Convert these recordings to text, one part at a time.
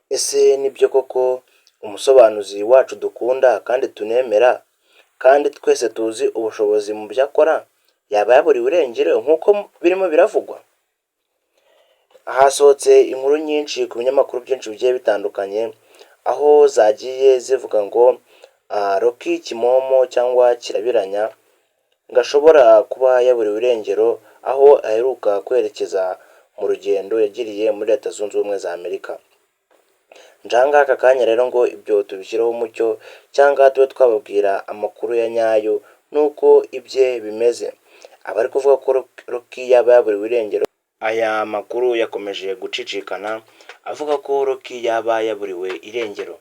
Ese nibyo koko umusobanuzi wacu dukunda kandi tunemera kandi twese tuzi ubushobozi mu byo akora yaba yaburiwe irengero nk'uko birimo biravugwa? Hasohotse inkuru nyinshi ku binyamakuru byinshi bigiye bitandukanye, aho zagiye zivuga ngo Rocky Kimomo cyangwa Kirabiranya ngo ashobora kuba yaburiwe irengero, aho aheruka kwerekeza mu rugendo yagiriye muri Leta Zunze Ubumwe za Amerika. Njanga aka kanya rero ngo ibyo tubishyireho umucyo cyangwa tube twababwira amakuru ya nyayo nuko ibye bimeze. Abari kuvuga ko Rocky yaba yaburiwe irengero, aya makuru yakomeje gucicikana avuga ko Rocky yaba yaburiwe irengero.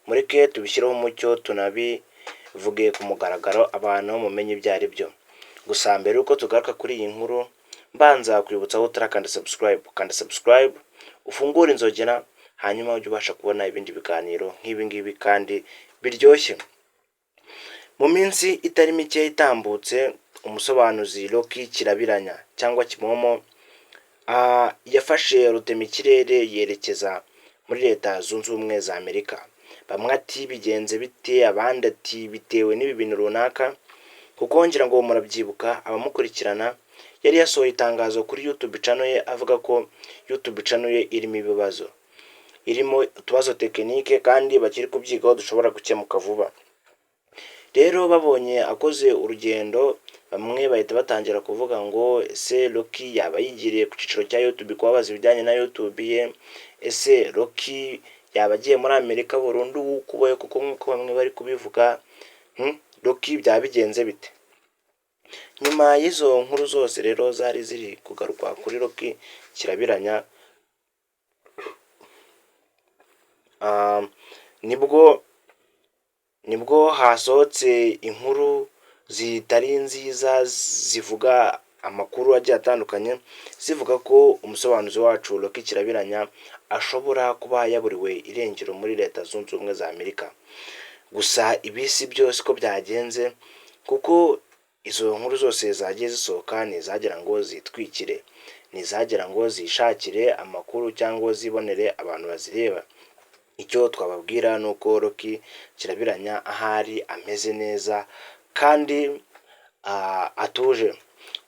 Mureke tubishyireho umucyo tunabivuge ku mugaragaro abantu mumenye ibyo ari byo. Gusa mbere yuko tugaruka kuri iyi nkuru, mbanza kwibutsa aho utarakanda subscribe, kanda subscribe, ufungure inzogera, hanyuma ujye ubasha kubona ibindi biganiro nk'ibi ngibi kandi biryoshye. Mu minsi itari mike itambutse, umusobanuzi Rocky Kirabiranya cyangwa Kimomo yafashe rutemikirere yerekeza muri Leta Zunze Ubumwe za Amerika. Bamwe ati bigenze bite, abandi ati bitewe n'ibi bintu runaka, kuko ngira ngo murabyibuka abamukurikirana yari yasohoye itangazo kuri YouTube channel ye avuga ko YouTube channel ye irimo ibibazo, irimo utubazo tekinike kandi bakiri kubyigaho dushobora gukemuka vuba. Rero babonye akoze urugendo, bamwe bahita batangira kuvuga ngo ese Rocky yaba yigiriye ku cyiciro cya YouTube kubabaza ibijyanye na YouTube ye, ese Rocky yaba agiye muri Amerika burundu kubayo kuko nk'uko bamwe bari kubivuga. Rocky byaba bigenze bite? Nyuma y'izo nkuru zose rero zari ziri kugaruka kuri Rocky Kirabiranya, nibwo hasohotse inkuru zitari nziza zivuga amakuru agiye atandukanye, zivuga ko umusobanuzi wacu Rocky Kirabiranya ashobora kuba yaburiwe irengero muri Leta Zunze Ubumwe za Amerika. Gusa ibi si byose ko byagenze, kuko izo nkuru zose zagiye zisohoka ntizagira ngo zitwikire, ntizagira ngo zishakire amakuru cyangwa zibonere abantu bazireba. Icyo twababwira ni uko Rocky Kirabiranya ahari ameze neza kandi atuje.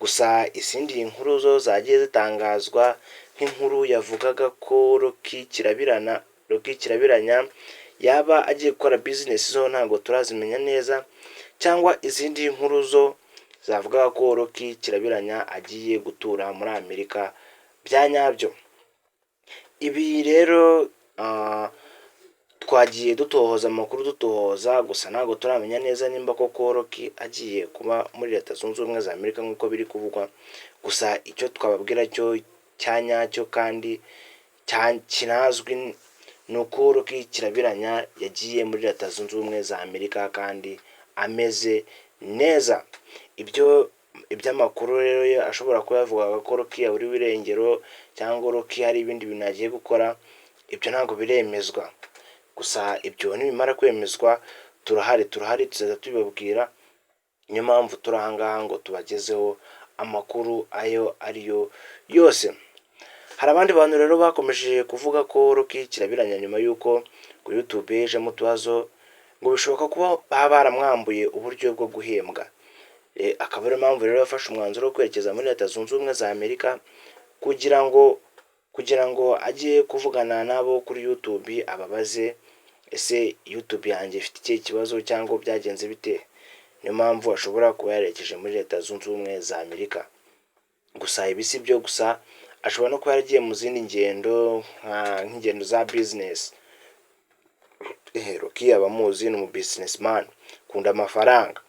Gusa izindi nkuru zo zagiye zitangazwa, nk'inkuru yavugaga ko Rocky Kirabiranya yaba agiye gukora business, zo ntabwo turazimenya neza, cyangwa izindi nkuru zo zavugaga ko Rocky Kirabiranya agiye gutura muri Amerika bya nyabyo. Ibi rero twagiye dutohoza amakuru gusa ntabwo turamenya neza nimba koko Rocky agiye kuba muri Leta Zunze Ubumwe za Amerika nk'uko biri kuvugwa. Gusa icyo twababwira cyo cya nyacyo kandi kinazwi ni uko Rocky Kirabiranya yagiye muri Leta Zunze Ubumwe za Amerika kandi ameze neza. Iby'amakuru rero ashobora kuba yavugaga ko Rocky yaburiwe irengero cyangwa Rocky hari ibindi bintu agiye gukora, ibyo ntabwo biremezwa. Gusa ibyo nibimara kwemezwa turahari tuzaza tubibabwira. Niyo mpamvu turi aha ngaha ngo tubagezeho amakuru ayo ariyo yose. Hari abandi bantu rero bakomeje kuvuga ko Rocky Kirabiranya nyuma y'uko ku YouTube yejemo utubazo, ngo bishoboka kuba baba baramwambuye uburyo bwo guhembwa. Akaba ariyo mpamvu rero yafashe umwanzuro wo kwerekeza muri Leta Zunze Ubumwe za Amerika kugira ngo ajye kuvugana nabo kuri YouTube, ababaze ese YouTube yanjye ifite ikihe kibazo cyangwa byagenze bite. Niyo mpamvu ashobora kuba yarekeje muri Leta Zunze Ubumwe za Amerika. Gusa ibi si byo gusa, ashobora no kuba yaragiye mu zindi ngendo nk'ingendo za business. Rocky abamuzi ni umu businessman, akunda amafaranga.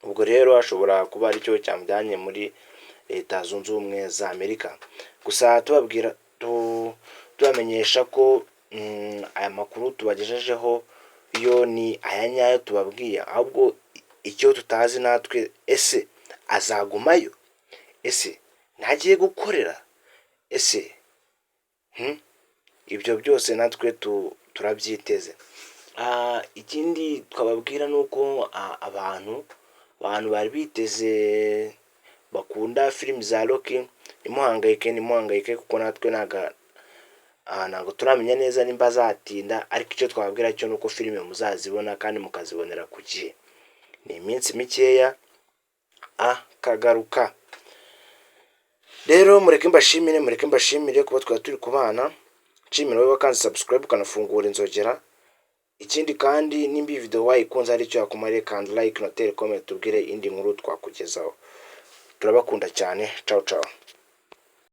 Ubwo rero ashobora kuba aricyo cyamujyanye muri Leta Zunze Ubumwe za Amerika. Gusa tubamenyesha ko aya makuru tubagejejeho yo ni aya nyayo tubabwiye, ahubwo icyo tutazi natwe, ese azagumayo, ese ntagiye gukorera, ese ibyo byose natwe turabyiteze. Ikindi twababwira ni uko abantu bari biteze bakunda filimi za Rocky, nimuhangayike kuko natwe ntabwo turamenya neza nimba azatinda, ariko icyo twababwira cyo nuko filime muzazibona kandi mukazibonera ku gihe. Ni iminsi mikeya akagaruka. Rero mureke mbashimire kuba twari turi kubana. Nshimira wowe wakanze subscribe ukanafungura inzogera. Ikindi kandi nimba iyi video wayikunze ari cyo yakumariye, kandi like, note, comment tubwire indi nkuru twakugezaho. Turabakunda cyane. Ciao ciao.